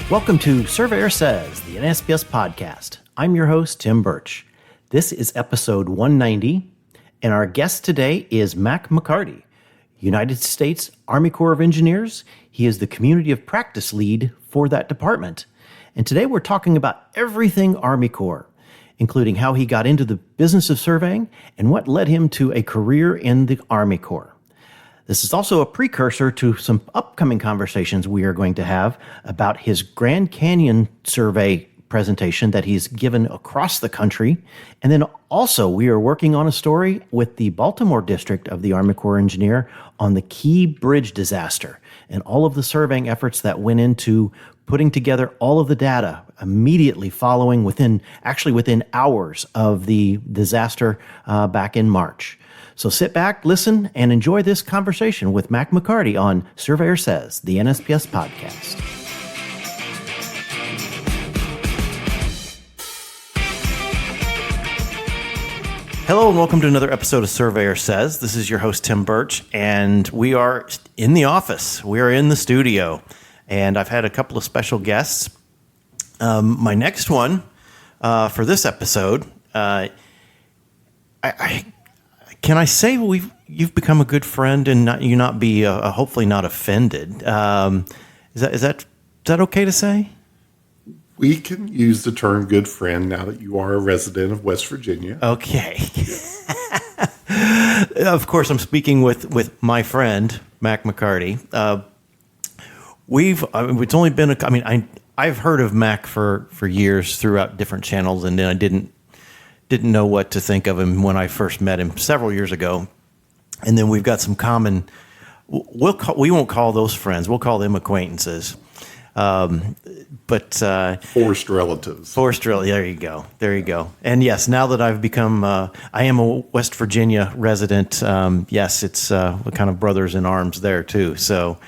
Welcome to Surveyor Says, the NSPS Podcast. I'm your host, Tim Burch. This is episode 190, and our guest today is Mack McCarty, United States Army Corps of Engineers. He is the Community of Practice Lead for that department. And today we're talking about everything Army Corps, including how he got into the business of surveying and what led him to a career in the Army Corps. This is also a precursor to some upcoming conversations we are going to have about his Grand Canyon survey presentation that he's given across the country. And then also we are working on a story with the Baltimore district of the Army Corps Engineer on the Key Bridge disaster and all of the surveying efforts that went into putting together all of the data immediately following within hours of the disaster back in March. So sit back, listen, and enjoy this conversation with Mack McCarty on Surveyor Says, the NSPS Podcast. Hello and welcome to another episode of Surveyor Says. This is your host, Tim Burch, and we are in the office. We are in the studio, and I've had a couple of special guests. My next one for this episode, can I say you've become a good friend and not be hopefully not offended? Is that okay to say? We can use the term good friend now that you are a resident of West Virginia. Okay. Of course, I'm speaking with my friend, Mack McCarty. It's only been, I've heard of Mack for years throughout different channels, and then I didn't know what to think of him when I first met him several years ago. And then we've got some common, we won't call those friends, we'll call them acquaintances. Forced relatives. There you go. And yes, now that I've become, I am a West Virginia resident. Yes, it's kind of brothers in arms there too. So,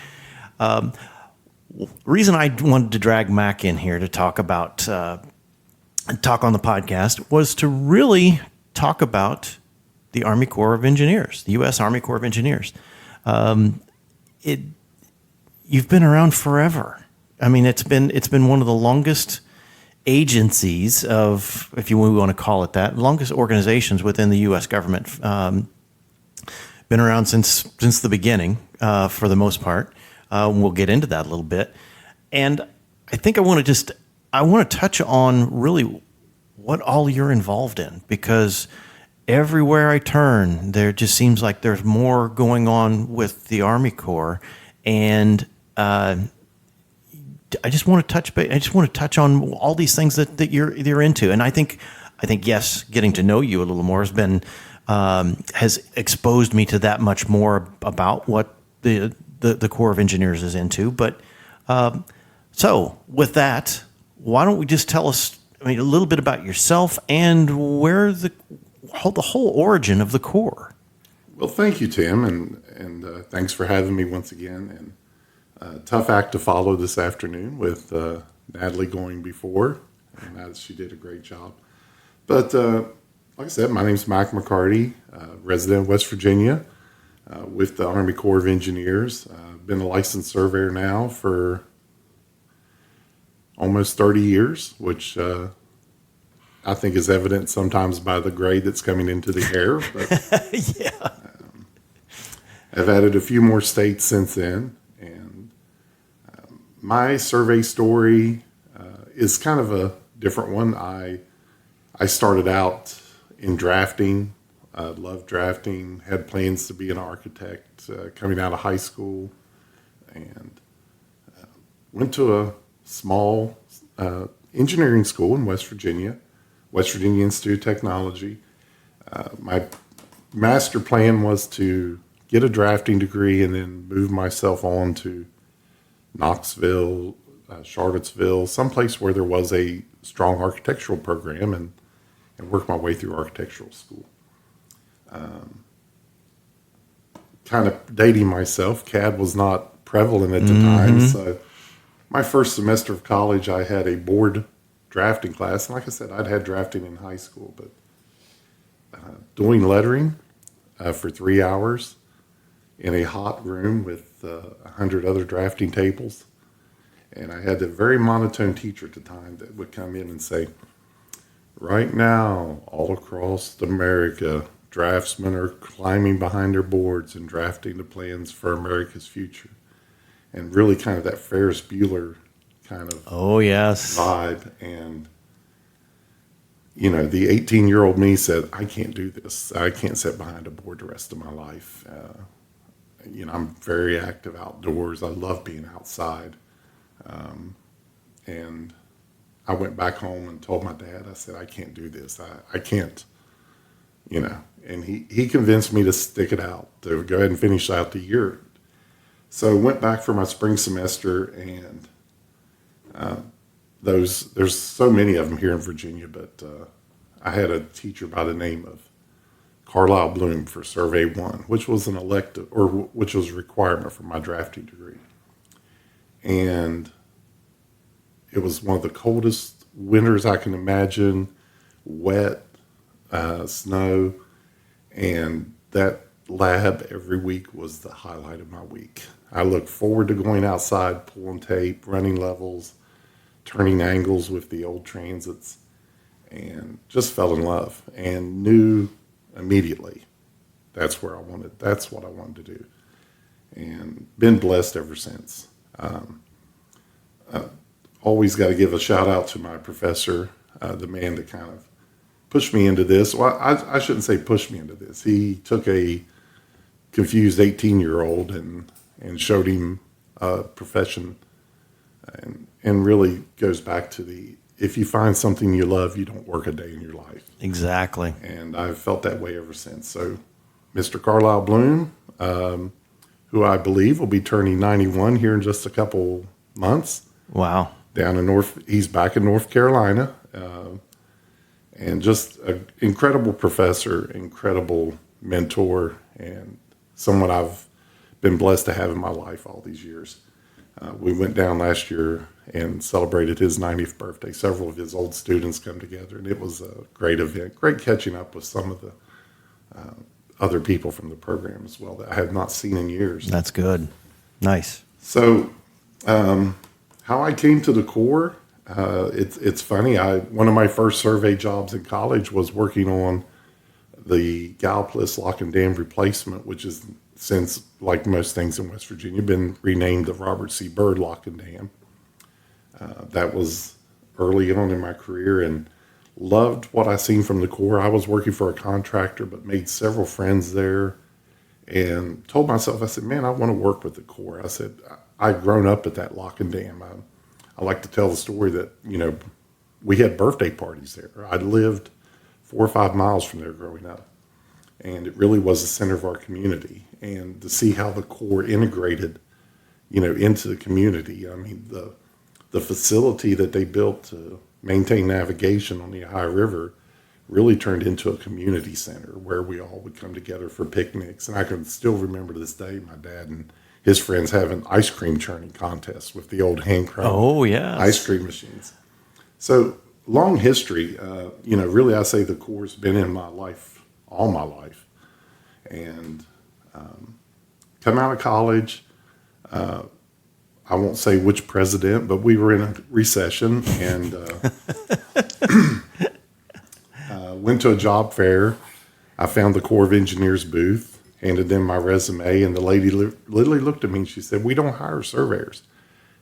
reason I wanted to drag Mack in here to talk on the podcast was to really talk about the Army Corps of Engineers, the U.S. Army Corps of Engineers. You've been around forever. I mean, it's been one of the longest agencies of, if you want to call it that, longest organizations within the U.S. government. Been around since the beginning, for the most part. We'll get into that a little bit. And I think I want to touch on really what all you're involved in, because everywhere I turn, there just seems like there's more going on with the Army Corps. And I just want to touch on all these things that you're into. And I think yes, getting to know you a little more has exposed me to that much more about what the Corps of Engineers is into. But so with that, why don't we just tell us a little bit about yourself and where the whole origin of the Corps? Well, thank you, Tim, and thanks for having me once again. And tough act to follow this afternoon with Natalie going before, and she did a great job. But like I said, my name's Mack McCarty, resident of West Virginia, with the Army Corps of Engineers. Been a licensed surveyor now for almost 30 years, which I think is evident sometimes by the gray that's coming into the hair. But yeah. I've added a few more states since then. And my survey story is kind of a different one. I started out in drafting. Loved drafting, had plans to be an architect coming out of high school, and went to a small engineering school in West Virginia, West Virginia Institute of Technology. My master plan was to get a drafting degree and then move myself on to Knoxville, Charlottesville, someplace where there was a strong architectural program, and work my way through architectural school. Kind of dating myself, CAD was not prevalent at the time, so my first semester of college, I had a board drafting class. And like I said, I'd had drafting in high school, but doing lettering for 3 hours in a hot room with 100 other drafting tables And I had a very monotone teacher at the time that would come in and say, right now, all across America, draftsmen are climbing behind their boards and drafting the plans for America's future. And really kind of that Ferris Bueller kind of Oh, yes. vibe. And, you know, the 18-year-old me said, I can't do this. I can't sit behind a board the rest of my life. You know, I'm very active outdoors. I love being outside. And I went back home and told my dad, I said, I can't do this. I can't, you know. And he convinced me to stick it out, to go ahead and finish out the year. So I went back for my spring semester, and there's so many of them here in Virginia, but I had a teacher by the name of Carlisle Bloom for Survey 1, which was an elective, or which was a requirement for my drafting degree. And it was one of the coldest winters I can imagine, wet, snow, and that lab every week was the highlight of my week. I looked forward to going outside, pulling tape, running levels, turning angles with the old transits, and just fell in love and knew immediately that's what I wanted to do, and been blessed ever since. Always got to give a shout out to my professor, the man that kind of pushed me into this. Well, I shouldn't say pushed me into this. He took a confused 18-year-old and showed him a profession, and really goes back to if you find something you love, you don't work a day in your life. Exactly. And I've felt that way ever since. So Mr. Carlisle Bloom, who I believe will be turning 91 here in just a couple months. Wow. He's back in North Carolina, and just an incredible professor, incredible mentor, and someone I've been blessed to have in my life all these years. We went down last year and celebrated his 90th birthday. Several of his old students come together, and it was a great event. Great catching up with some of the other people from the program as well that I have not seen in years. That's good. Nice. So, how I came to the Corps, it's funny. One of my first survey jobs in college was working on the Gallipolis Lock and Dam replacement, which is since, like most things in West Virginia, been renamed the Robert C. Byrd Lock and Dam. That was early on in my career, and loved what I seen from the Corps. I was working for a contractor, but made several friends there, and told myself, I said, man, I want to work with the Corps. I said, I'd grown up at that lock and dam. I like to tell the story that, you know, we had birthday parties there. I lived 4 or 5 miles from there growing up, and it really was the center of our community. And to see how the Corps integrated, you know, into the community. I mean, the facility that they built to maintain navigation on the Ohio River really turned into a community center where we all would come together for picnics. And I can still remember to this day my dad and his friends having ice cream churning contests with the old hand-cranked ice cream machines. So long history. You know, really I say the Corps has been in my life all my life. And come out of college, I won't say which president, but we were in a recession, and went to a job fair. I found the Corps of Engineers booth, handed them my resume, and the lady literally looked at me and she said, "We don't hire surveyors,"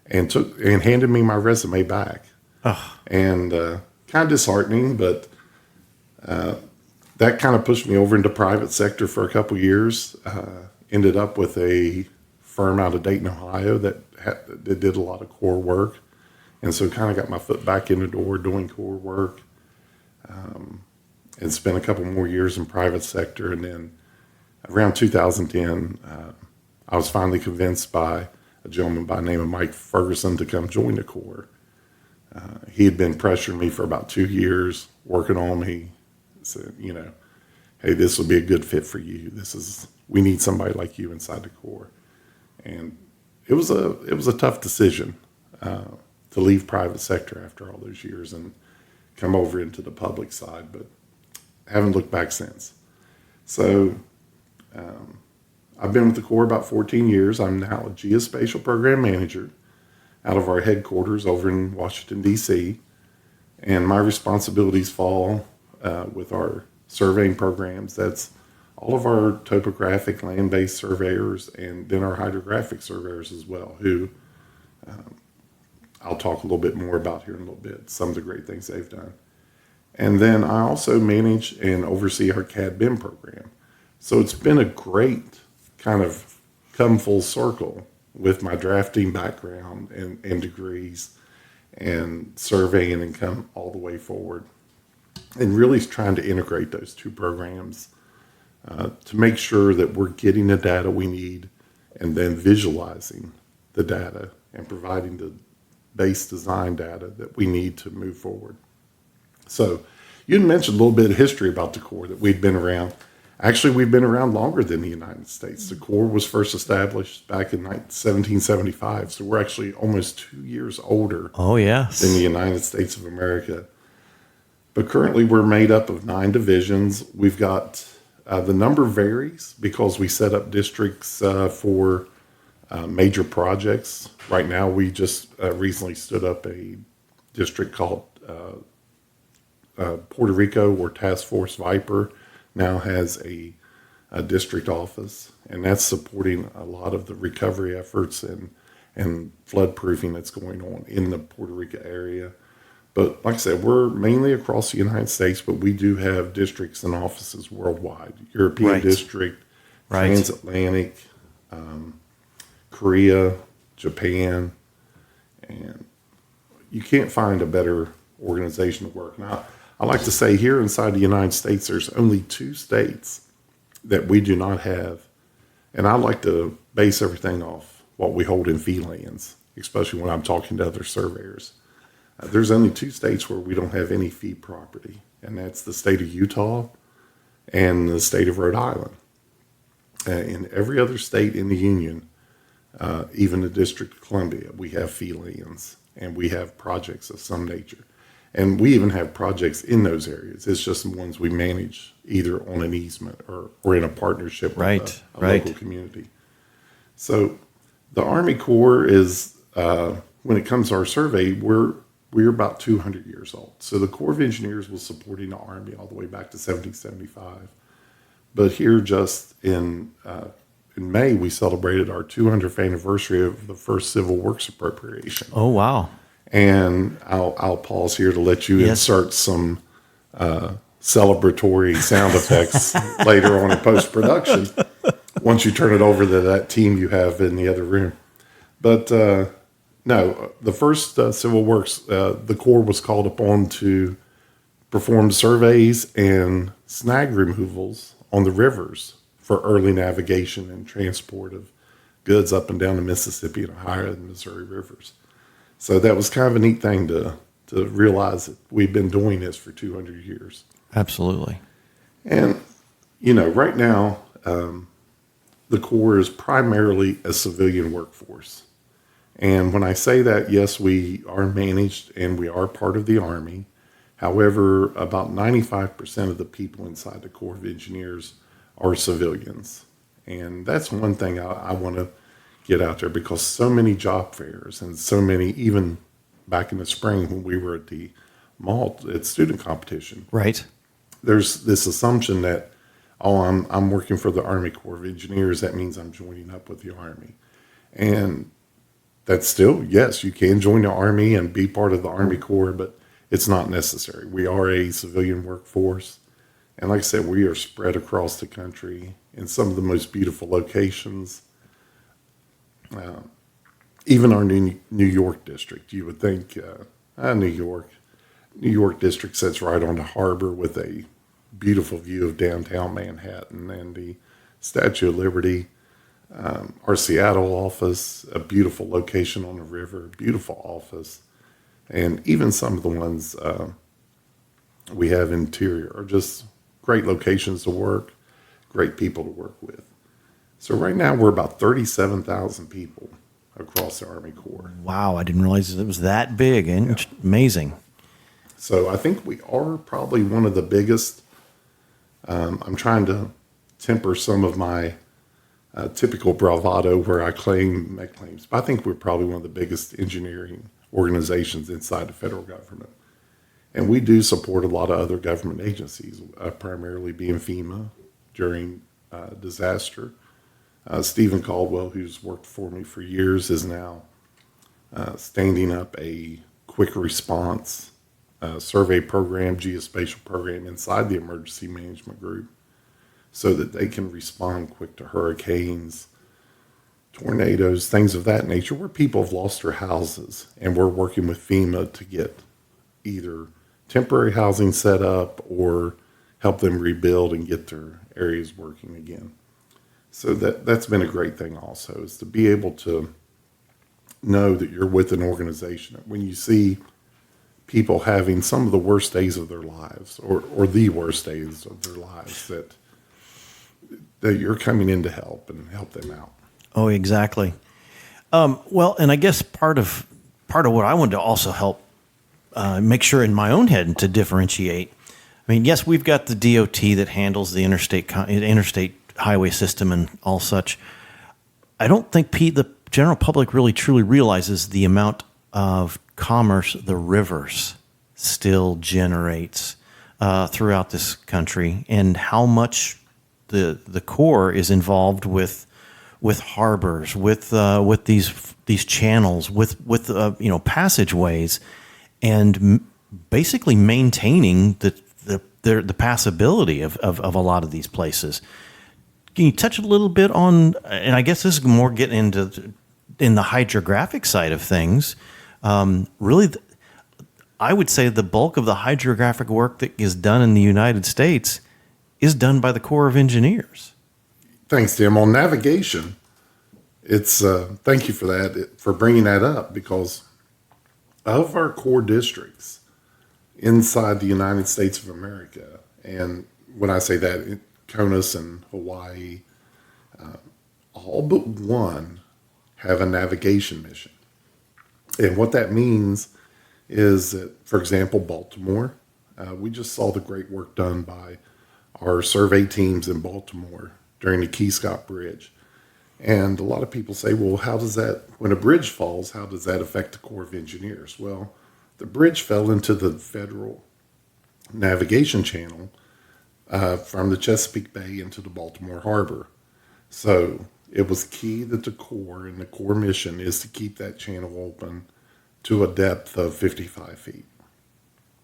and handed me my resume back. Oh. And kind of disheartening, but that kind of pushed me over into private sector for a couple years. Ended up with a firm out of Dayton, Ohio that did a lot of Corps work, and so kind of got my foot back in the door doing Corps work, and spent a couple more years in private sector. And then around 2010, I was finally convinced by a gentleman by the name of Mike Ferguson to come join the Corps. He had been pressuring me for about 2 years, working on me. Said, you know, hey, this will be a good fit for you. We need somebody like you inside the Corps. And it was a tough decision to leave private sector after all those years and come over into the public side, but I haven't looked back since. So I've been with the Corps about 14 years. I'm now a geospatial program manager. out of our headquarters over in Washington, D.C., and my responsibilities fall with our surveying programs. That's all of our topographic land-based surveyors and then our hydrographic surveyors as well, who I'll talk a little bit more about here in a little bit, some of the great things they've done. And then I also manage and oversee our CAD-BIM program. So it's been a great kind of come full circle with my drafting background and degrees and surveying and come all the way forward. And really trying to integrate those two programs to make sure that we're getting the data we need and then visualizing the data and providing the base design data that we need to move forward. So you mentioned a little bit of history about the Corps, that we've been around. Actually, we've been around longer than the United States. The Corps was first established back in 1775, so we're actually almost 2 years older than the United States of America. But currently, we're made up of 9 divisions. We've got, the number varies because we set up districts for major projects. Right now, we just recently stood up a district called Puerto Rico, where Task Force Viper now has a district office, and that's supporting a lot of the recovery efforts and flood proofing that's going on in the Puerto Rico area. But like I said, we're mainly across the United States, but we do have districts and offices worldwide. European district, transatlantic, Korea, Japan, and you can't find a better organization to work. Now, I like to say here inside the United States, there's only 2 states that we do not have. And I like to base everything off what we hold in fee lands, especially when I'm talking to other surveyors. There's only 2 states where we don't have any fee property, and that's the state of Utah and the state of Rhode Island. In every other state in the Union, even the District of Columbia, we have fee lands, and we have projects of some nature. And we even have projects in those areas. It's just the ones we manage either on an easement or in a partnership with a local community. So the Army Corps is, when it comes to our survey, we're about 200 years old. So the Corps of Engineers was supporting the Army all the way back to 1775. But here just in May, we celebrated our 200th anniversary of the first Civil Works appropriation. Oh, wow. And I'll pause here to let you insert some celebratory sound effects later on in post-production once you turn it over to that team you have in the other room. But no, the first Civil Works, the Corps was called upon to perform surveys and snag removals on the rivers for early navigation and transport of goods up and down the Mississippi and Ohio and Missouri rivers. So that was kind of a neat thing to realize that we've been doing this for 200 years. Absolutely. And, right now, the Corps is primarily a civilian workforce. And when I say that, yes, we are managed and we are part of the Army. However, about 95% of the people inside the Corps of Engineers are civilians. And that's one thing I want to get out there, because so many job fairs and so many, even back in the spring when we were at the mall at student competition. Right. There's this assumption that, I'm working for the Army Corps of Engineers. That means I'm joining up with the Army. And that's still, yes, you can join the Army and be part of the Army Corps, but it's not necessary. We are a civilian workforce. And like I said, we are spread across the country in some of the most beautiful locations. Even our New York district, you would think, New York district sits right on the harbor with a beautiful view of downtown Manhattan and the Statue of Liberty. Our Seattle office, a beautiful location on the river, beautiful office. And even some of the ones we have interior are just great locations to work, great people to work with. So right now we're about 37,000 people across the Army Corps. Wow, I didn't realize it was that big and amazing. So I think we are probably one of the biggest. I'm trying to temper some of my typical bravado where I make claims. But I think we're probably one of the biggest engineering organizations inside the federal government. And we do support a lot of other government agencies, primarily being FEMA during disaster. Stephen Caldwell, who's worked for me for years, is now standing up a quick response survey program, geospatial program inside the emergency management group so that they can respond quick to hurricanes, tornadoes, things of that nature, where people have lost their houses. And we're working with FEMA to get either temporary housing set up or help them rebuild and get their areas working again. So that's been a great thing also, is to be able to know that you're with an organization. When you see people having some of the worst days of their lives or the worst days of their lives, that you're coming in to help and help them out. Oh, exactly. Well, and I guess part of what I wanted to also help make sure in my own head to differentiate. I mean, yes, we've got the DOT that handles the interstate highway system and all such. I don't think the general public really truly realizes the amount of commerce the rivers still generates throughout this country, and how much the Corps is involved with harbors, with these channels, with passageways, and basically maintaining the passability of a lot of these places. Can you touch a little bit on, and I guess this is more getting into in the hydrographic side of things, really, I would say the bulk of the hydrographic work that is done in the United States is done by the Corps of Engineers. Thanks, Tim. On navigation, it's thank you for that, for bringing that up, because of our core districts inside the United States of America, and when I say that, CONUS and Hawaii, all but one have a navigation mission. And what that means is that, for example, Baltimore, we just saw the great work done by our survey teams in Baltimore during the Key Scott Bridge. And a lot of people say, well, how does that, when a bridge falls, how does that affect the Corps of Engineers? Well, the bridge fell into the federal navigation channel from the Chesapeake Bay into the Baltimore Harbor. So it was key that the Corps and the Corps mission is to keep that channel open to a depth of 55 feet.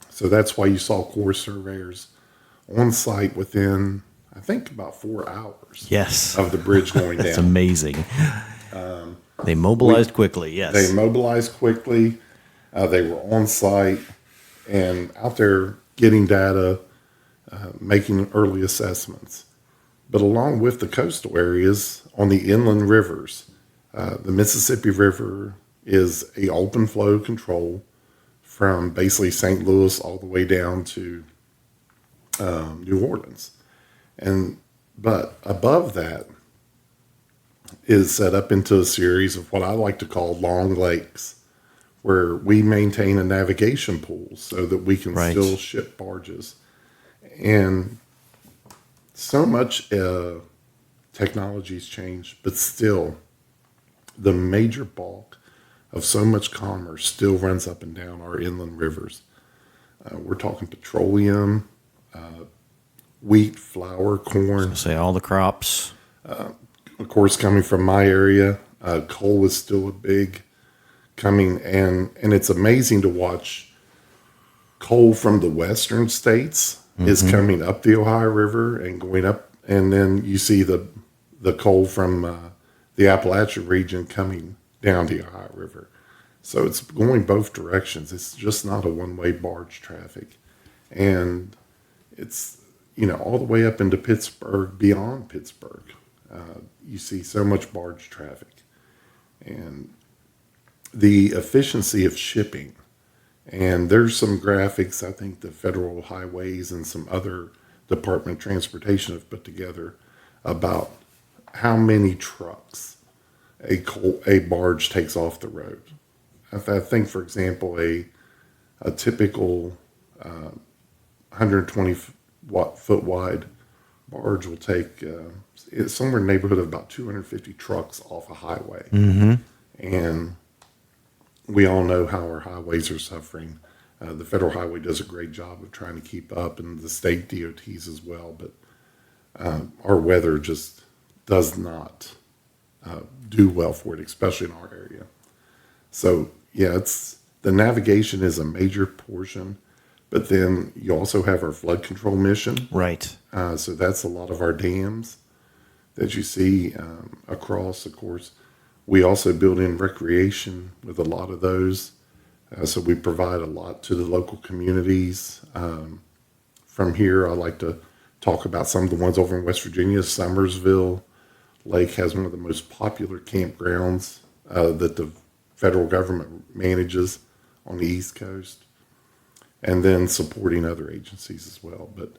So that's why you saw Corps surveyors on site within, I think, about 4 hours of the bridge going down. That's amazing. They mobilized quickly, yes. They mobilized quickly. They were on site and out there getting data, making early assessments. But along with the coastal areas on the inland rivers, the Mississippi River is a open flow control from basically St. Louis all the way down to New Orleans. But above that is set up into a series of what I like to call long lakes, where we maintain a navigation pool so that we can still ship barges. And so much technology's changed, but still the major bulk of so much commerce still runs up and down our inland rivers. We're talking petroleum, wheat, flour, corn. Say all the crops. Of course, coming from my area, coal is still a big coming, and it's amazing to watch coal from the western states is coming up the Ohio River and going up, and then you see the coal from the Appalachia region coming down the Ohio River. So it's going both directions. It's just not a one-way barge traffic. And it's, all the way up into Pittsburgh, beyond Pittsburgh, you see so much barge traffic. And the efficiency of shipping, and there's some graphics I think the Federal Highways and some other Department of Transportation have put together about how many trucks a barge takes off the road. I think, for example, a typical 120 foot wide barge will take it's somewhere in the neighborhood of about 250 trucks off a highway. And we all know how our highways are suffering. The federal highway does a great job of trying to keep up, and the state DOTs as well. But our weather just does not do well for it, especially in our area. So yeah, the navigation is a major portion, but then you also have our flood control mission. Right. So that's a lot of our dams that you see across, of course. We also build in recreation with a lot of those. So we provide a lot to the local communities. From here, I like to talk about some of the ones over in West Virginia. Summersville Lake has one of the most popular campgrounds that the federal government manages on the East Coast, and then supporting other agencies as well. But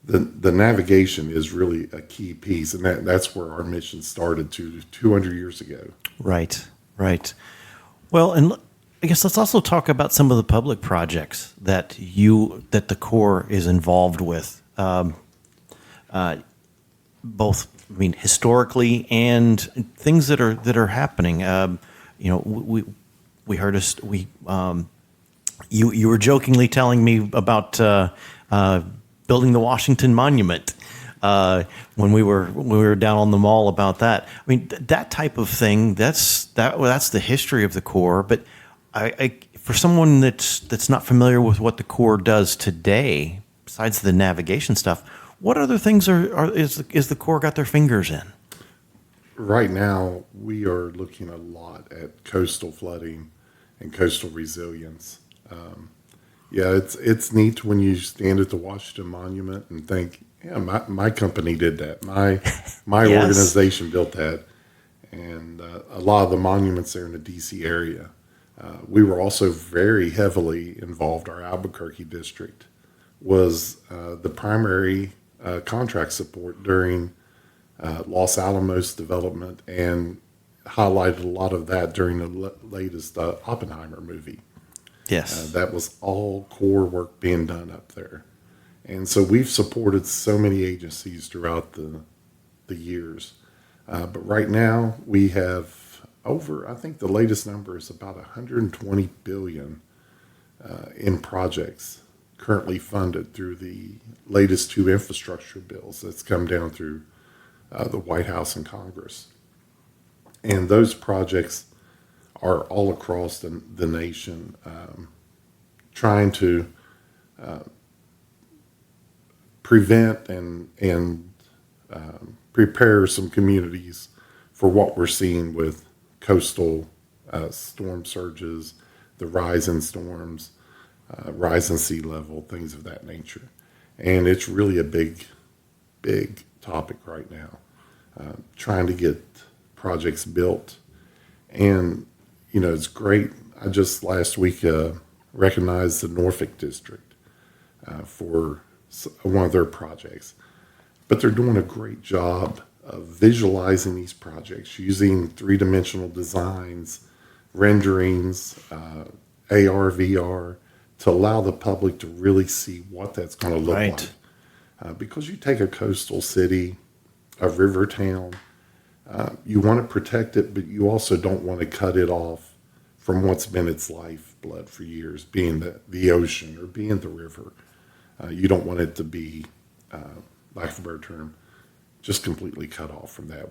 the navigation is really a key piece, and that's where our mission started 200 years ago. Right. Well, and I guess let's also talk about some of the public projects that the Corps is involved with, both, I mean, historically and things that are happening. We heard you were jokingly telling me about building the Washington Monument when we were down on the mall about that. I mean, that type of thing. That's the history of the Corps. But I for someone that's not familiar with what the Corps does today, besides the navigation stuff, what other things is the Corps got their fingers in? Right now, we are looking a lot at coastal flooding and coastal resilience. It's neat when you stand at the Washington Monument and think, yeah, my company did that. My Yes. organization built that. And a lot of the monuments there in the D.C. area. We were also very heavily involved. Our Albuquerque district was the primary contract support during Los Alamos development, and highlighted a lot of that during the latest Oppenheimer movie. Yes. That was all core work being done up there. And so we've supported so many agencies throughout the years. But right now we have I think the latest number is about $120 billion in projects currently funded through the latest two infrastructure bills that's come down through the White House and Congress. And those projects are all across the nation, trying to prevent and prepare some communities for what we're seeing with coastal storm surges, the rise in storms, rise in sea level, things of that nature. And it's really a big topic right now, trying to get projects built. And, it's great. I just last week recognized the Norfolk District for one of their projects. But they're doing a great job of visualizing these projects using three-dimensional designs, renderings, AR, VR, to allow the public to really see what that's going to look Right. like. Because you take a coastal city, a river town, you want to protect it, but you also don't want to cut it off from what's been its lifeblood for years, being the ocean or being the river. You don't want it to be, lack of a better term, just completely cut off from that.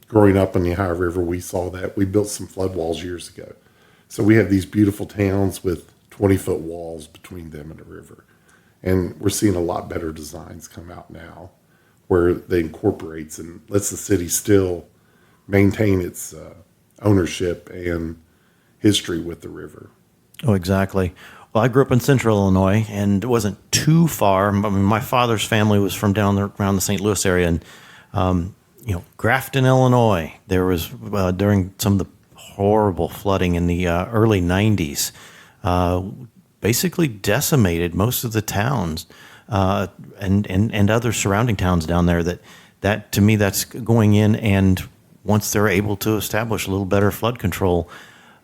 Growing up in the Ohio River, we saw that. We built some flood walls years ago. So we have these beautiful towns with 20-foot walls between them and the river. And we're seeing a lot better designs come out now where they incorporates and lets the city still maintain its ownership and history with the river. Oh, exactly. Well, I grew up in Central Illinois, and it wasn't too far. I mean, my father's family was from down there around the St. Louis area, and Grafton, Illinois. There was during some of the horrible flooding in the early '90s, basically decimated most of the towns and other surrounding towns down there. That to me, that's going in, and once they're able to establish a little better flood control,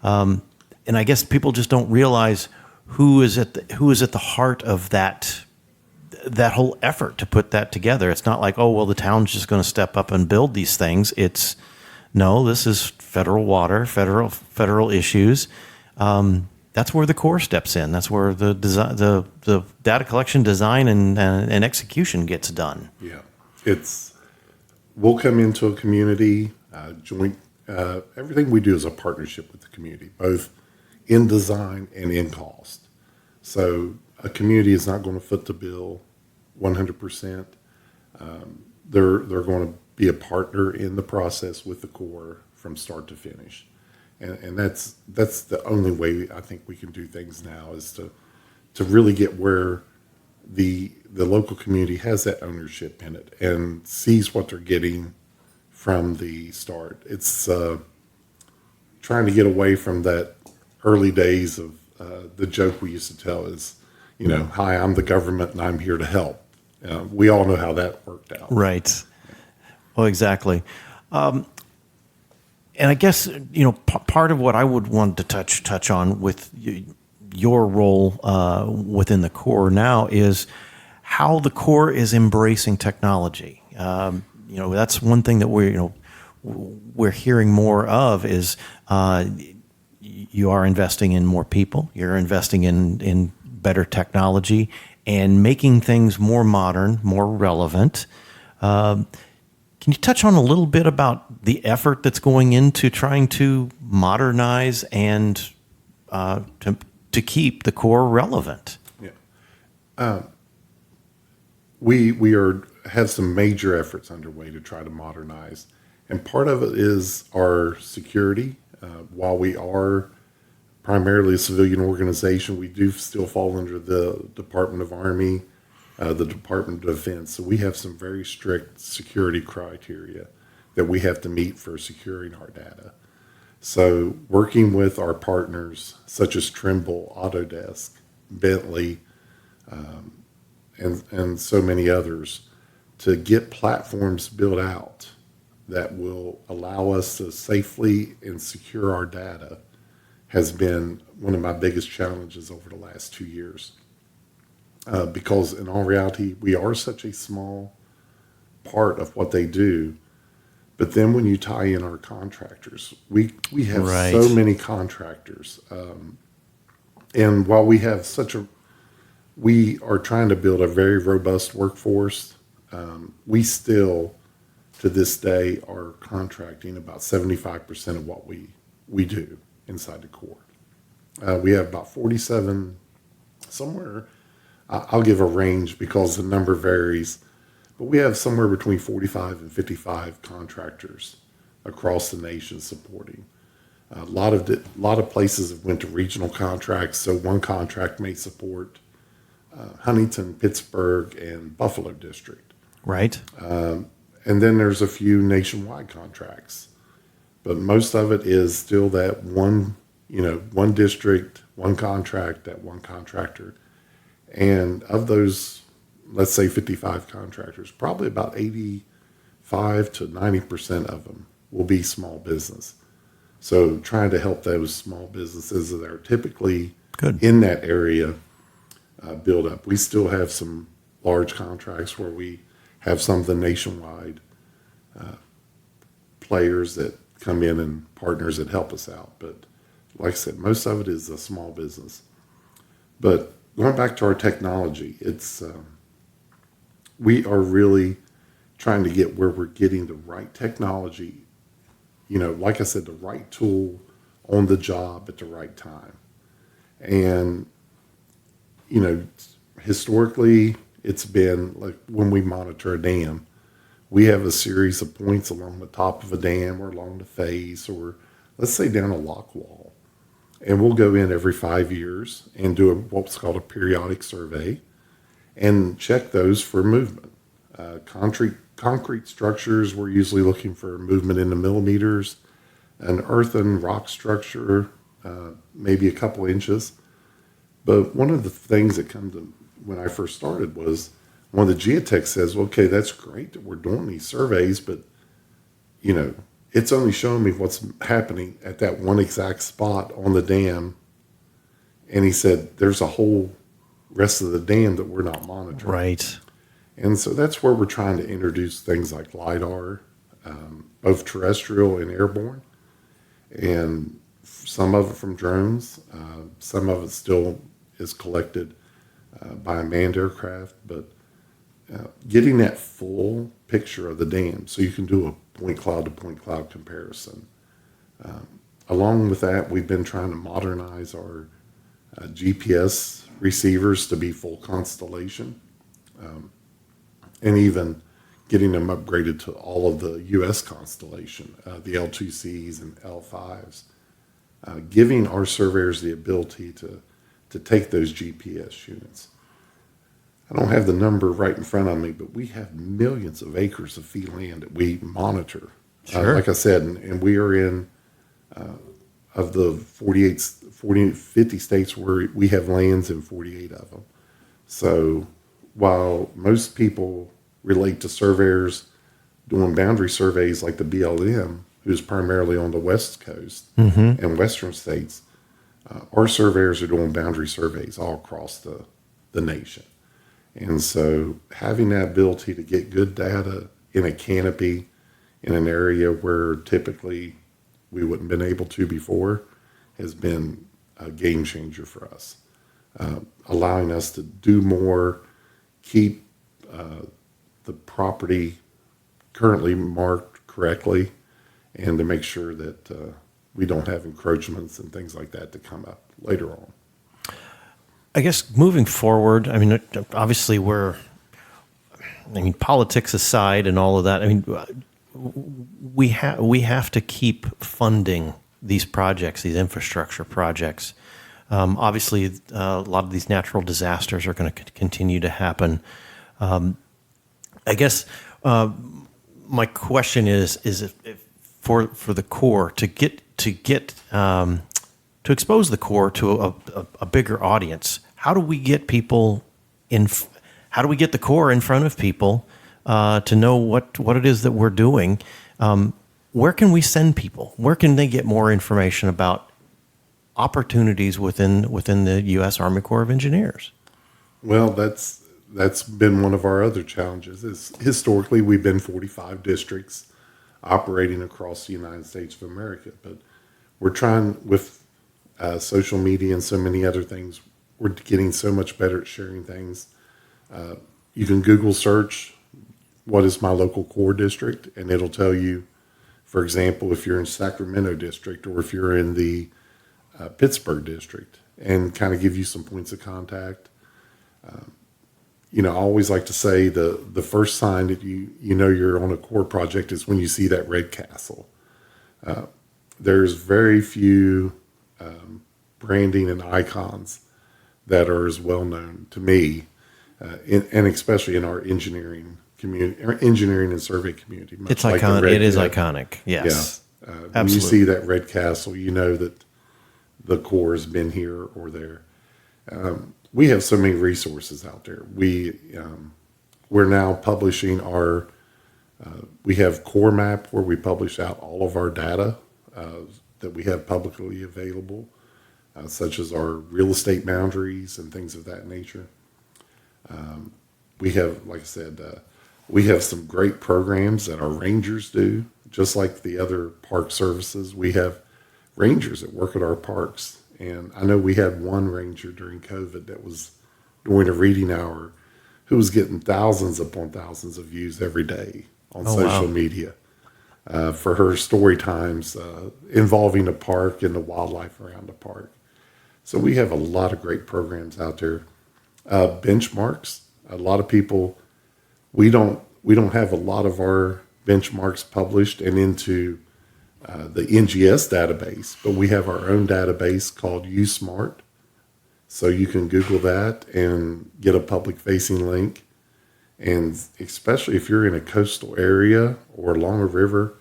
and I guess people just don't realize who is at the heart of that that whole effort to put that together. It's not like, oh, well, the town's just going to step up and build these things. It's no, this is federal water, federal issues. That's where the Corps steps in. That's where the design, the data collection, design, and execution gets done. Yeah, we'll come into a community, joint. Everything we do is a partnership with the community, both in design and in cost. So a community is not going to foot the bill 100%. They're going to be a partner in the process with the Corps from start to finish. And that's the only way I think we can do things now, is to really get where the local community has that ownership in it and sees what they're getting from the start. It's trying to get away from that early days of the joke we used to tell is, hi, I'm the government and I'm here to help. We all know how that worked out. Right. Well, exactly. And I guess, part of what I would want to touch on with your role within the Corps now is how the Corps is embracing technology. That's one thing that we're hearing more of is you are investing in more people. You're investing in better technology and making things more modern, more relevant. Can you touch on a little bit about the effort that's going into trying to modernize and to keep the Corps relevant? Yeah, we have some major efforts underway to try to modernize, and part of it is our security. While we are primarily a civilian organization, we do still fall under the Department of Army, the Department of Defense. So we have some very strict security criteria that we have to meet for securing our data. So working with our partners such as Trimble, Autodesk, Bentley, and so many others to get platforms built out that will allow us to safely and secure our data has been one of my biggest challenges over the last 2 years. Because in all reality, we are such a small part of what they do. But then when you tie in our contractors, we have Right. so many contractors. And while we have we are trying to build a very robust workforce, we still, to this day, are contracting about 75% of what we do inside the Corps. We have about 47, somewhere, I'll give a range because the number varies, but we have somewhere between 45 and 55 contractors across the nation supporting. A lot of places have went to regional contracts, so one contract may support Huntington, Pittsburgh, and Buffalo District. Right. And then there's a few nationwide contracts, but most of it is still that one district, one contract, that one contractor. And of those, let's say 55 contractors, probably about 85 to 90% of them will be small business. So trying to help those small businesses that are typically Good. in that area build up. We still have some large contracts where we have some of the nationwide players that come in and partners that help us out. But like I said, most of it is a small business. But going back to our technology, it's we are really trying to get where we're getting the right technology, like I said, the right tool on the job at the right time. And, historically, it's been like when we monitor a dam, we have a series of points along the top of a dam or along the face or let's say down a lock wall. And we'll go in every 5 years and do what's called a periodic survey and check those for movement. Concrete structures, we're usually looking for movement in the millimeters. An earthen rock structure, maybe a couple inches. But one of the things that come to when I first started was one of the geotechs says, well, okay, that's great that we're doing these surveys, but, it's only showing me what's happening at that one exact spot on the dam. And he said, there's a whole rest of the dam that we're not monitoring. Right. And so that's where we're trying to introduce things like LIDAR, both terrestrial and airborne, and some of it from drones. Some of it still is collected by a manned aircraft, but getting that full picture of the dam so you can do a point cloud to point cloud comparison. Along with that, we've been trying to modernize our GPS receivers to be full constellation, and even getting them upgraded to all of the U.S. constellation, the L2Cs and L5s, giving our surveyors the ability to take those GPS units. I don't have the number right in front of me, but we have millions of acres of fee land that we monitor. Sure. Like I said, and we are in, of the 50 states where we have lands in 48 of them. So while most people relate to surveyors doing boundary surveys like the BLM, who's primarily on the West Coast and Western states, our surveyors are doing boundary surveys all across the nation. And so having that ability to get good data in a canopy in an area where typically we wouldn't have been able to before has been a game changer for us, allowing us to do more, keep the property currently marked correctly, and to make sure that we don't have encroachments and things like that to come up later on. I guess moving forward, I mean, obviously politics aside and all of that, I mean, we have to keep funding these projects, these infrastructure projects. Obviously, a lot of these natural disasters are going to continue to happen. I guess my question is if for the Corps to expose the Corps to a bigger audience, how do we get people how do we get the Corps in front of people to know what it is that we're doing? Where can we send people? Where can they get more information about opportunities within the U.S. Army Corps of Engineers? Well, that's been one of our other challenges. Is historically we've been 45 districts operating across the United States of America, but we're trying with social media and so many other things. We're getting so much better at sharing things. You can Google search what is my local Corps district, and it'll tell you, for example, if you're in Sacramento district or if you're in the Pittsburgh district, and kind of give you some points of contact. I always like to say the first sign that you know you're on a Corps project is when you see that red castle. There's very few branding and icons that are as well known to me, and especially in our engineering community, or engineering and survey community. It's like iconic. It is iconic. Yes. Yeah. Absolutely. When you see that red castle, you know that the Corps has been here or there. We have so many resources out there. We're now publishing we have Corps Map, where we publish out all of our data that we have publicly available, such as our real estate boundaries and things of that nature. We have, like I said, we have some great programs that our rangers do, just like the other park services. We have rangers that work at our parks. And I know we had one ranger during COVID that was during a reading hour who was getting thousands upon thousands of views every day on social media for her story times involving the park and the wildlife around the park. So we have a lot of great programs out there. Benchmarks. A lot of people, we don't have a lot of our benchmarks published and into the NGS database, but we have our own database called USmart. So you can Google that and get a public facing link. And especially if you're in a coastal area or along a river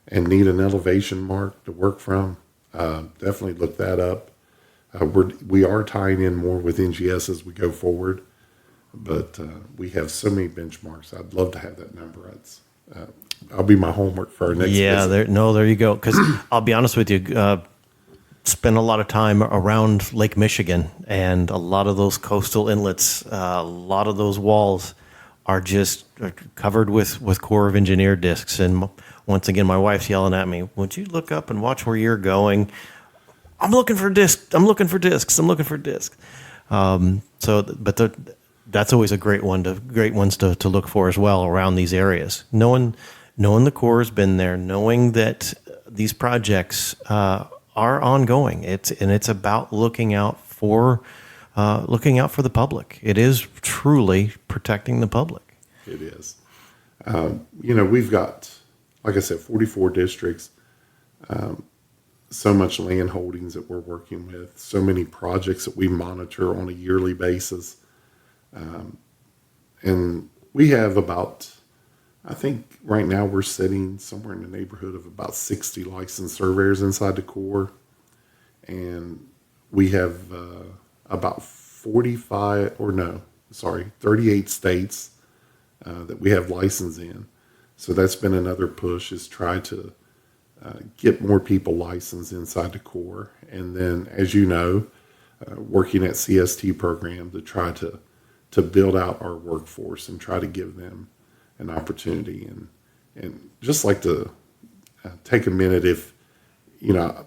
and need an elevation mark to work from, definitely look that up. We are tying in more with NGS as we go forward, but we have so many benchmarks. I'd love to have that number. I'll be my homework for our next visit. There you go. Because I'll be honest with you, spent a lot of time around Lake Michigan, and a lot of those coastal inlets, a lot of those walls are just covered with Corps of Engineer discs. And once again, my wife's yelling at me, would you look up and watch where you're going? I'm looking for discs. I'm looking for discs. I'm looking for discs. That's always a great ones to look for as well around these areas. Knowing the Corps has been there, knowing that these projects are ongoing. It's about looking out for the public. It is truly protecting the public. It is. We've got, like I said, 44 districts, so much land holdings that we're working with, so many projects that we monitor on a yearly basis. And we have about, I think right now we're sitting somewhere in the neighborhood of about 60 licensed surveyors inside the Corps. And we have about 38 states that we have license in. So that's been another push, is try to get more people licensed inside the Corps. And then, as you know, working at CST program to try to build out our workforce and try to give them an opportunity. And just like to take a minute, if,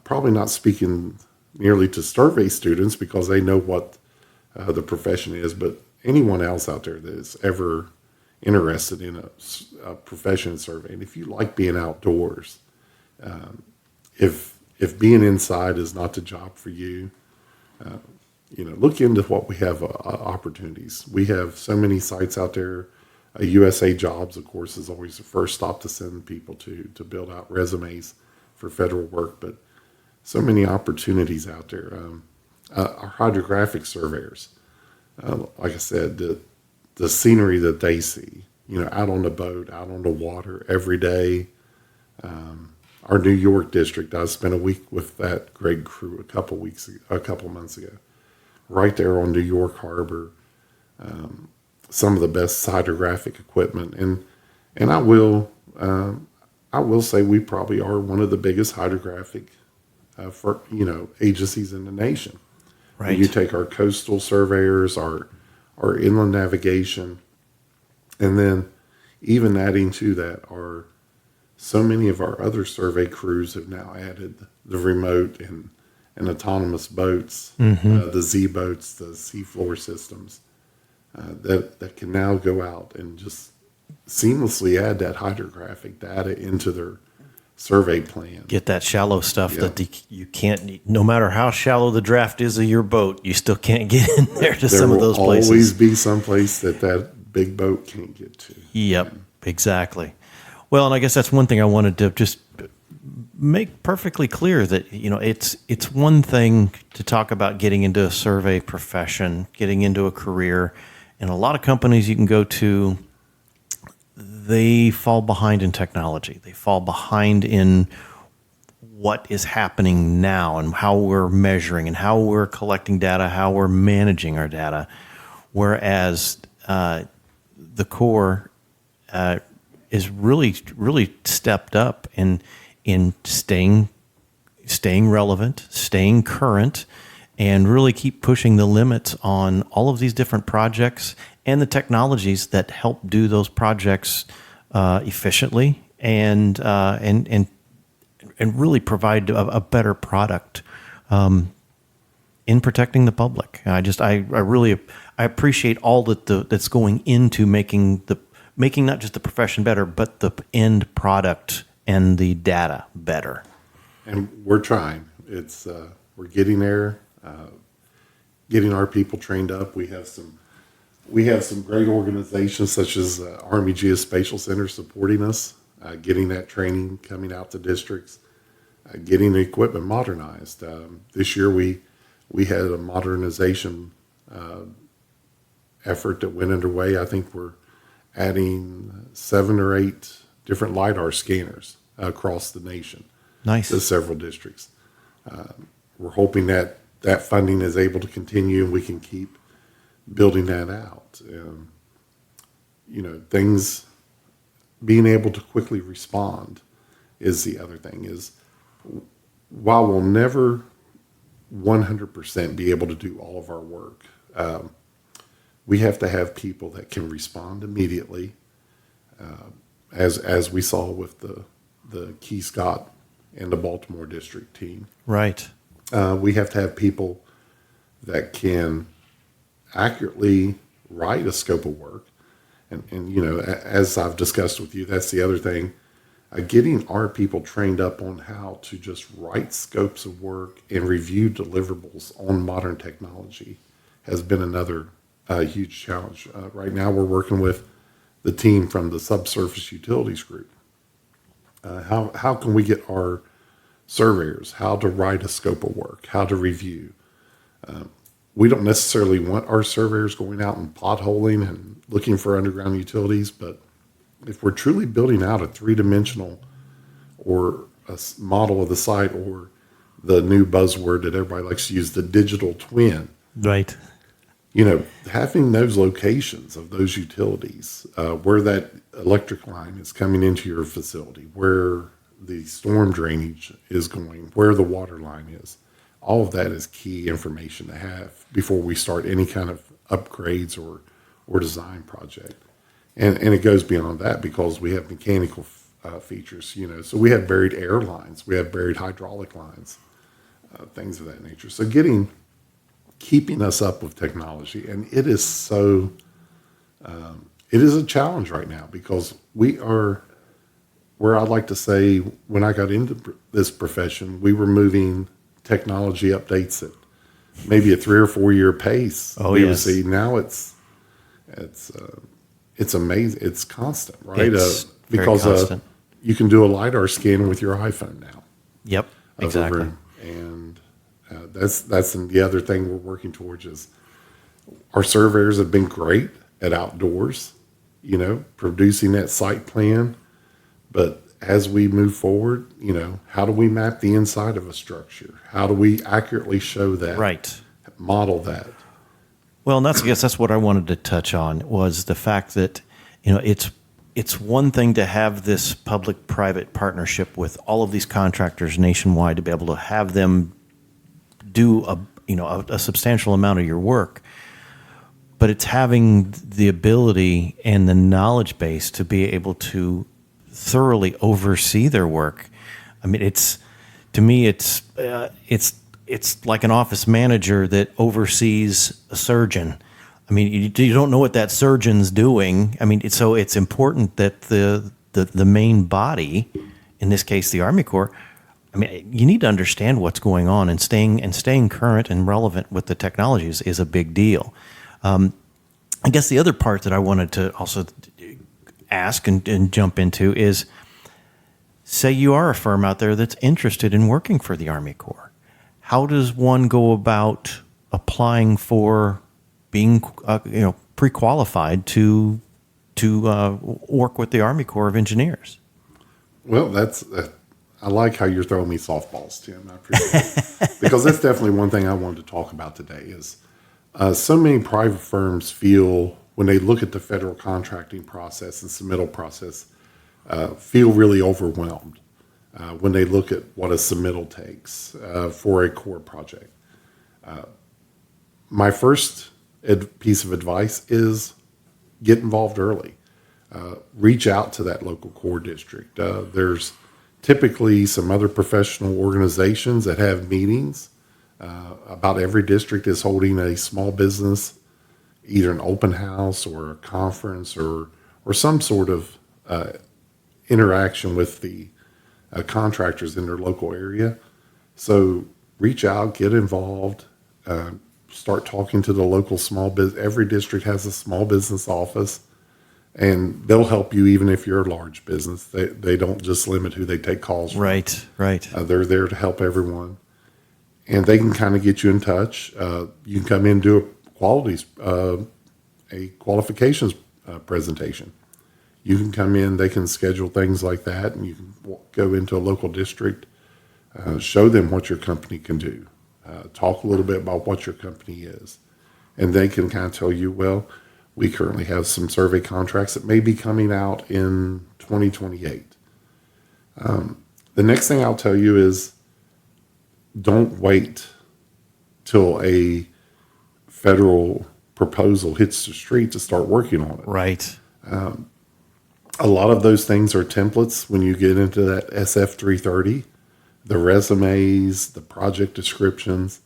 probably not speaking merely to survey students because they know what the profession is, but anyone else out there that is ever interested in a profession in surveying, if you like being outdoors, if being inside is not the job for you, look into what we have opportunities. We have so many sites out there. USA Jobs, of course, is always the first stop to send people to build out resumes for federal work, but so many opportunities out there. Our hydrographic surveyors, like I said, the scenery that they see, out on the boat, out on the water every day. Our New York district, I spent a week with that great crew a couple months ago, right there on New York Harbor. Some of the best hydrographic equipment, and I will say we probably are one of the biggest hydrographic agencies in the nation. Right. When you take our coastal surveyors, our inland navigation, and then even adding to that are so many of our other survey crews have now added the remote and autonomous boats, the Z boats, the seafloor systems that can now go out and just seamlessly add that hydrographic data into their survey plan. Get that shallow stuff that you can't, no matter how shallow the draft is of your boat, you still can't get in there to some of those places. There will always be some place that big boat can't get to. Yep, exactly. Well, and I guess that's one thing I wanted to just make perfectly clear, that it's one thing to talk about getting into a survey profession, getting into a career, and a lot of companies you can go to, they fall behind in technology. They fall behind in what is happening now and how we're measuring and how we're collecting data, how we're managing our data. Whereas the Corps is really stepped up in staying relevant, staying current, and really keep pushing the limits on all of these different projects and the technologies that help do those projects efficiently and really provide a better product in protecting the public. I appreciate all that's going into making not just the profession better, but the end product and the data better. And we're trying. It's we're getting there, getting our people trained up. We have some great organizations such as Army Geospatial Center supporting us, getting that training coming out to districts, getting the equipment modernized. This year we had a modernization effort that went underway. I think we're adding 7 or 8 different LiDAR scanners across the nation. Nice. To several districts. We're hoping that funding is able to continue and we can keep building that out. Things, being able to quickly respond is the other thing. Is while we'll never 100% be able to do all of our work. We have to have people that can respond immediately, as we saw with the Key Scott and the Baltimore district team. Right. We have to have people that can accurately write a scope of work. And you know, as I've discussed with you, that's the other thing. Getting our people trained up on how to just write scopes of work and review deliverables on modern technology has been another huge challenge. Right now, we're working with the team from the Subsurface Utilities Group. How can we get our surveyors how to write a scope of work, how to review? We don't necessarily want our surveyors going out and potholing and looking for underground utilities, but if we're truly building out a three-dimensional or a model of the site, or the new buzzword that everybody likes to use, the digital twin, Right. you know, having those locations of those utilities, where that electric line is coming into your facility, where the storm drainage is going, where the water line is, all of that is key information to have before we start any kind of upgrades or design project. And it goes beyond that, because we have mechanical features, you know. So we have buried air lines, we have buried hydraulic lines, things of that nature. So keeping us up with technology, and it is so, it is a challenge right now, because we are, where I'd like to say, when I got into this profession, we were moving technology updates at maybe a 3 or 4 year pace. Oh, we would yes. see now it's amazing. It's constant, right? It's very because constant. you can do a LiDAR scan with your iPhone now. Yep. Exactly. And that's the other thing we're working towards is our surveyors have been great at outdoors, you know, producing that site plan. But as we move forward, you know, how do we map the inside of a structure? How do we accurately show that? Right. Model that? Well, and I guess that's what I wanted to touch on, was the fact that, you know, it's one thing to have this public-private partnership with all of these contractors nationwide to be able to have them do a substantial amount of your work, but it's having the ability and the knowledge base to be able to thoroughly oversee their work. I mean, to me, it's like an office manager that oversees a surgeon. I mean, you don't know what that surgeon's doing. I mean, so it's important that the main body, in this case, the Army Corps, I mean, you need to understand what's going on, and staying current and relevant with the technologies is a big deal. I guess the other part that I wanted to also ask and jump into is, say you are a firm out there that's interested in working for the Army Corps. How does one go about applying for being, pre-qualified to work with the Army Corps of Engineers? Well, I like how you're throwing me softballs, Tim. I appreciate it. Because that's definitely one thing I wanted to talk about today is so many private firms feel, when they look at the federal contracting process and submittal process, feel really overwhelmed when they look at what a submittal takes for a Corps project. My first piece of advice is get involved early. Reach out to that local Corps district. There's typically some other professional organizations that have meetings. About every district is holding a small business, either an open house or a conference or some sort of interaction with the contractors in their local area. So reach out, get involved, start talking to the local small business. Every district has a small business office, and they'll help you even if you're a large business. They don't just limit who they take calls from. Right. They're there to help everyone. And they can kind of get you in touch. You can come in and do a qualifications presentation. You can come in, they can schedule things like that, and you can go into a local district, show them what your company can do, talk a little bit about what your company is. And they can kind of tell you, well, we currently have some survey contracts that may be coming out in 2028. The next thing I'll tell you is don't wait till a federal proposal hits the street to start working on it. Right. A lot of those things are templates when you get into that SF 330, the resumes, the project descriptions.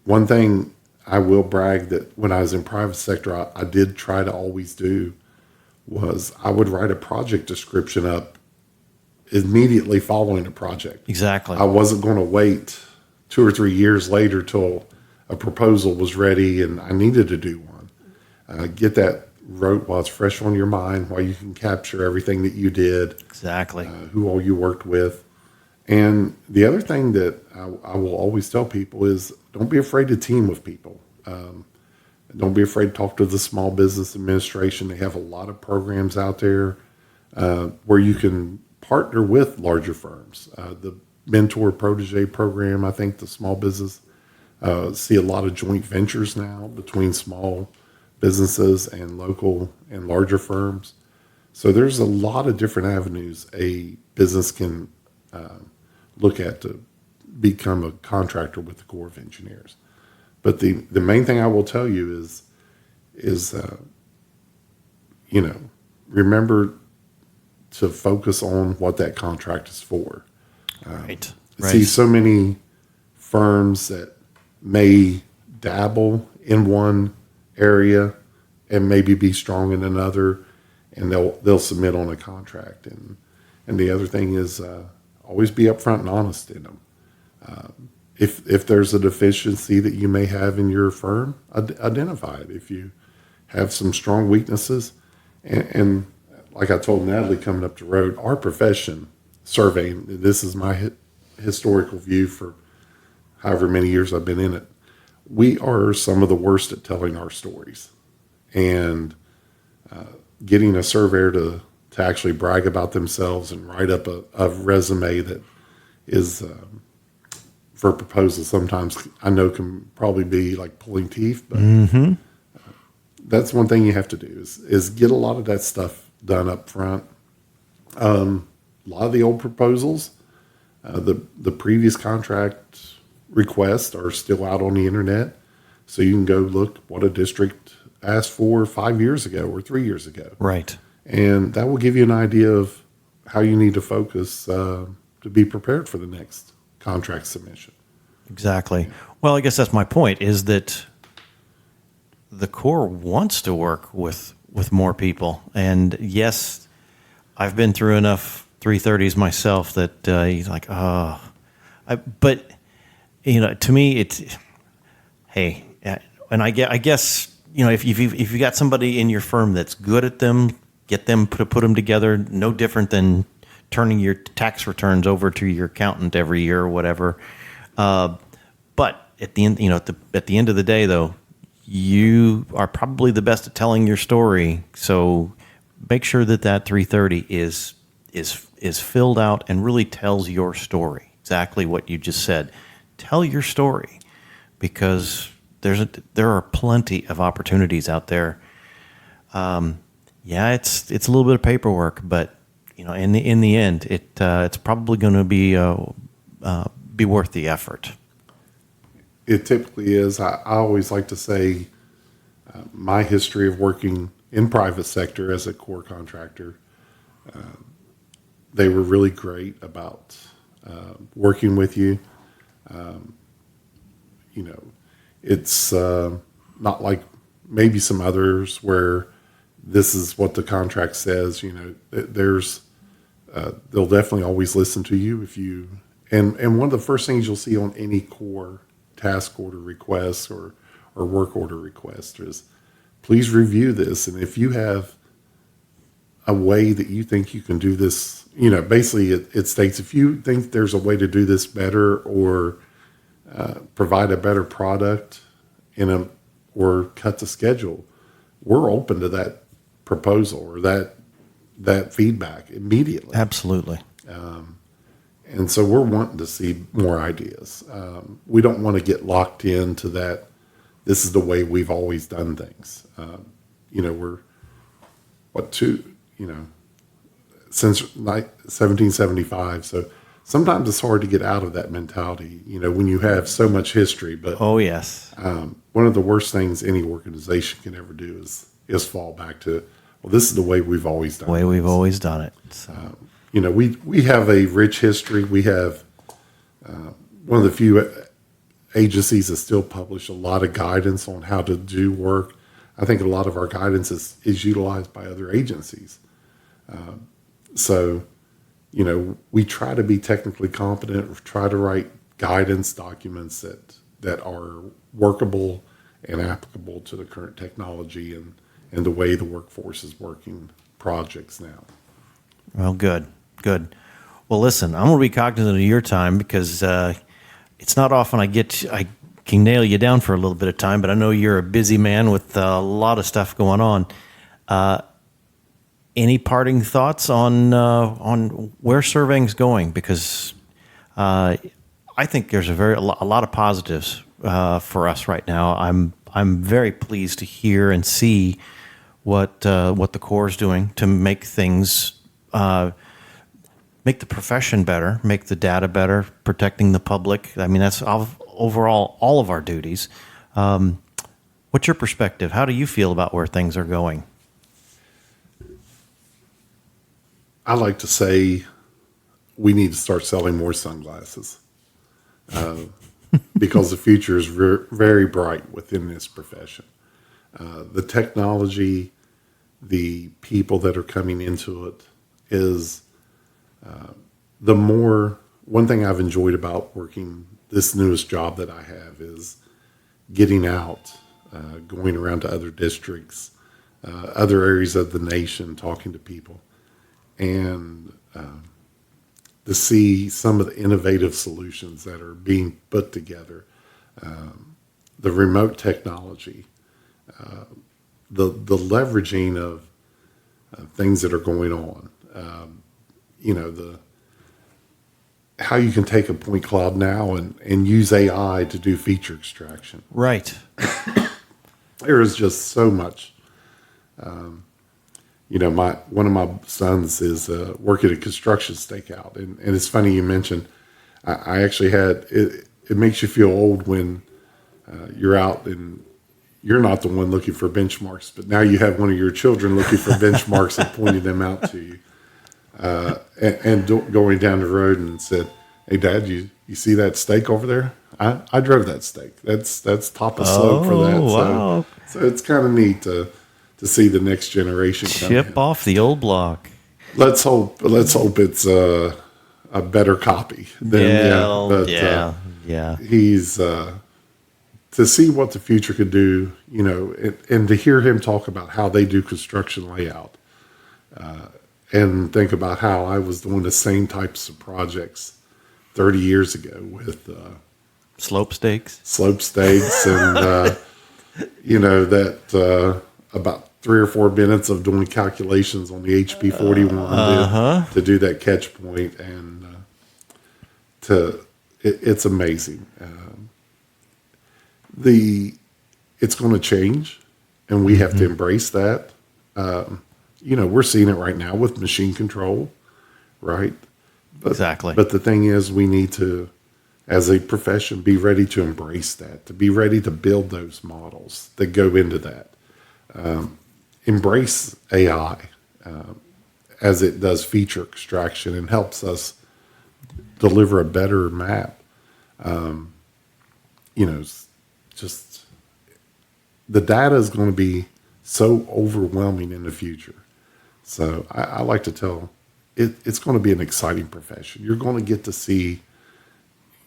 One thing I will brag that when I was in private sector, I did try to always do was I would write a project description up immediately following a project. Exactly. I wasn't going to wait 2 or 3 years later till a proposal was ready and I needed to do one. Get that wrote while it's fresh on your mind, while you can capture everything that you did. Exactly. Who all you worked with. And the other thing that I will always tell people is don't be afraid to team with people. Don't be afraid to talk to the Small Business Administration. They have a lot of programs out there where you can partner with larger firms. The Mentor Protege program, I think the small business see a lot of joint ventures now between small businesses and local and larger firms. So there's a lot of different avenues a business can look at to become a contractor with the Corps of Engineers. But the main thing I will tell you is remember to focus on what that contract is for. Right. I see so many firms that may dabble in one area and maybe be strong in another, and they'll submit on a contract. And the other thing is always be upfront and honest in them. If there's a deficiency that you may have in your firm, identify it. If you have some strong weaknesses, and like I told Natalie coming up the road, our profession, surveying, this is my historical view for however many years I've been in it, we are some of the worst at telling our stories. And getting a surveyor to actually brag about themselves and write up a resume that is for proposals sometimes I know can probably be like pulling teeth, but that's one thing you have to do is get a lot of that stuff done up front. A lot of the old proposals, the previous contract requests are still out on the internet, so you can go look what a district asked for 5 years ago or 3 years ago. Right. And that will give you an idea of how you need to focus to be prepared for the next contract submission. Exactly. Well, I guess that's my point, is that the Corps wants to work with more people. And yes, I've been through enough 330s myself that he's like, but to me, it's, hey, and I guess, if you've got somebody in your firm that's good at them, get them to put them together. No different than turning your tax returns over to your accountant every year or whatever. But at the end, at the end of the day, though, you are probably the best at telling your story. So make sure that 330 is filled out and really tells your story. Exactly what you just said. Tell your story, because there are plenty of opportunities out there. Yeah, it's a little bit of paperwork, but in the end, it's probably going to be worth the effort. It typically is. I always like to say my history of working in private sector as a Corps contractor, they were really great about working with you. It's not like maybe some others where this is what the contract says. There's they'll definitely always listen to you if you. And one of the first things you'll see on any Corps task order request or work order request is, please review this. And if you have a way that you think you can do this, basically it states, if you think there's a way to do this better or provide a better product or cut the schedule, we're open to that proposal or that feedback immediately. Absolutely. And so we're wanting to see more ideas. We don't want to get locked into that. This is the way we've always done things. We're since 1775. So sometimes it's hard to get out of that mentality, when you have so much history. But Oh, yes. one of the worst things any organization can ever do is fall back to, well, this is the way we've always done The way it. we've always done it. So. We have a rich history. We have one of the few agencies that still publish a lot of guidance on how to do work. I think a lot of our guidance is utilized by other agencies. So, we try to be technically competent, try to write guidance documents that are workable and applicable to the current technology and the way the workforce is working projects now. Well, good. Well, listen, I'm going to be cognizant of your time because it's not often I can nail you down for a little bit of time, but I know you're a busy man with a lot of stuff going on. Any parting thoughts on where surveying's going? Because I think there's a lot of positives for us right now. I'm very pleased to hear and see what the Corps is doing to make things. Make the profession better, make the data better, protecting the public. I mean, that's overall all of our duties. What's your perspective? How do you feel about where things are going? I like to say we need to start selling more sunglasses because the future is very bright within this profession. The technology, the people that are coming into it is one thing I've enjoyed about working this newest job that I have is getting out, going around to other districts, other areas of the nation, talking to people, and to see some of the innovative solutions that are being put together, the remote technology, the leveraging of things that are going on. How you can take a point cloud now and use AI to do feature extraction. Right. There is just so much. One of my sons is working at construction stakeout, and it's funny you mentioned. I actually had it. It makes you feel old when you're out and you're not the one looking for benchmarks, but now you have one of your children looking for benchmarks and pointing them out to you. And going down the road and said, "Hey, Dad, you see that stake over there? I drove that stake. That's top of slope for that." Wow. So it's kind of neat to see the next generation come Chip in. off the old block. Let's hope it's a better copy. He's to see what the future could do, and to hear him talk about how they do construction layout. And think about how I was doing the same types of projects 30 years ago with Slope stakes. And, that about 3 or 4 minutes of doing calculations on the HP41 to do that catch point. And it's amazing. It's going to change, and we have to embrace that. We're seeing it right now with machine control, right? Exactly. But the thing is, we need to, as a profession, be ready to embrace that, to be ready to build those models that go into that. Embrace AI as it does feature extraction and helps us deliver a better map. Just the data is going to be so overwhelming in the future. So I like to tell it's going to be an exciting profession. You're going to get to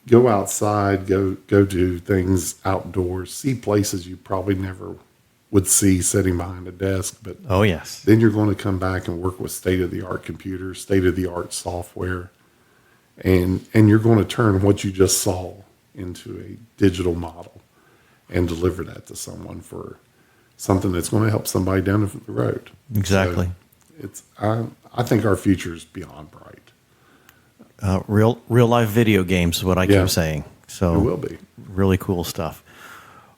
go outside, go do things outdoors, see places you probably never would see sitting behind a desk. But Oh, yes. then you're going to come back and work with state-of-the-art computers, state-of-the-art software, and you're going to turn what you just saw into a digital model and deliver that to someone for something that's going to help somebody down the road. Exactly. So I think our future is beyond bright. Real life video games is what I keep saying. So it will be. Really cool stuff.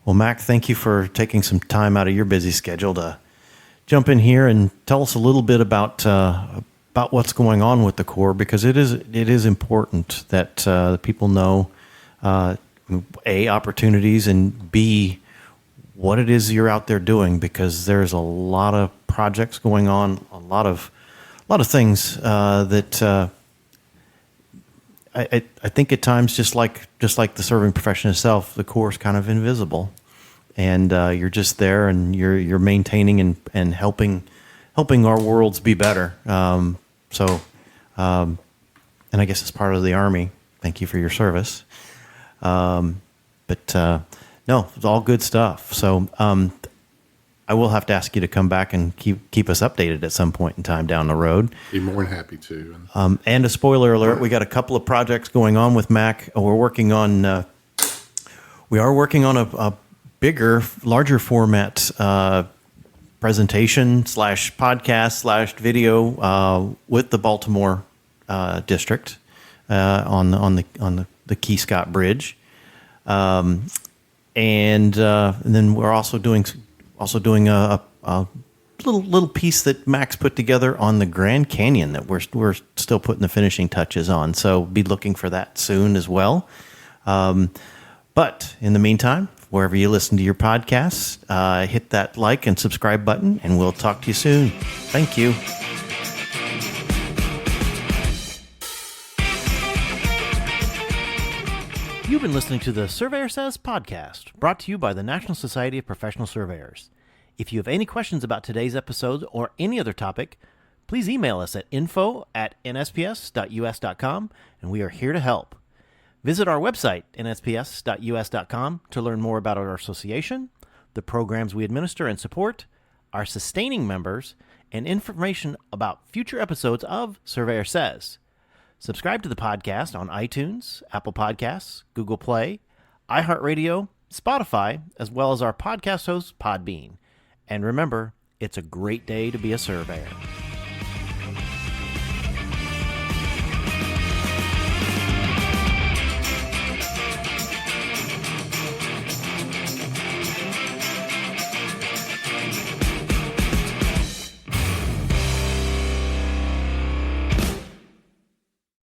Well, Mac, thank you for taking some time out of your busy schedule to jump in here and tell us a little bit about about what's going on with the Corps, because it is important that people know A, opportunities, and B, what it is you're out there doing, because there's a lot of projects going on, a lot of things that I think at times, just like the serving profession itself, the Corps is kind of invisible, and you're just there, and you're maintaining and helping our worlds be better. And I guess as part of the Army, thank you for your service. No, it's all good stuff. So I will have to ask you to come back and keep us updated at some point in time down the road. Be more than happy to. And a spoiler alert, we got a couple of projects going on with Mack. We are working on a bigger, larger format presentation / podcast / video with the Baltimore district on the Key Scott Bridge, and then we're also doing a little piece that Max put together on the Grand Canyon that we're still putting the finishing touches on. So be looking for that soon as well. But in the meantime, wherever you listen to your podcasts, hit that like and subscribe button, and we'll talk to you soon. Thank you. You've been listening to the Surveyor Says podcast, brought to you by the National Society of Professional Surveyors. If you have any questions about today's episode or any other topic, please email us at info@nsps.us.com, and we are here to help. Visit our website, nsps.us.com, to learn more about our association, the programs we administer and support, our sustaining members, and information about future episodes of Surveyor Says. Subscribe to the podcast on iTunes, Apple Podcasts, Google Play, iHeartRadio, Spotify, as well as our podcast host, Podbean. And remember, it's a great day to be a surveyor.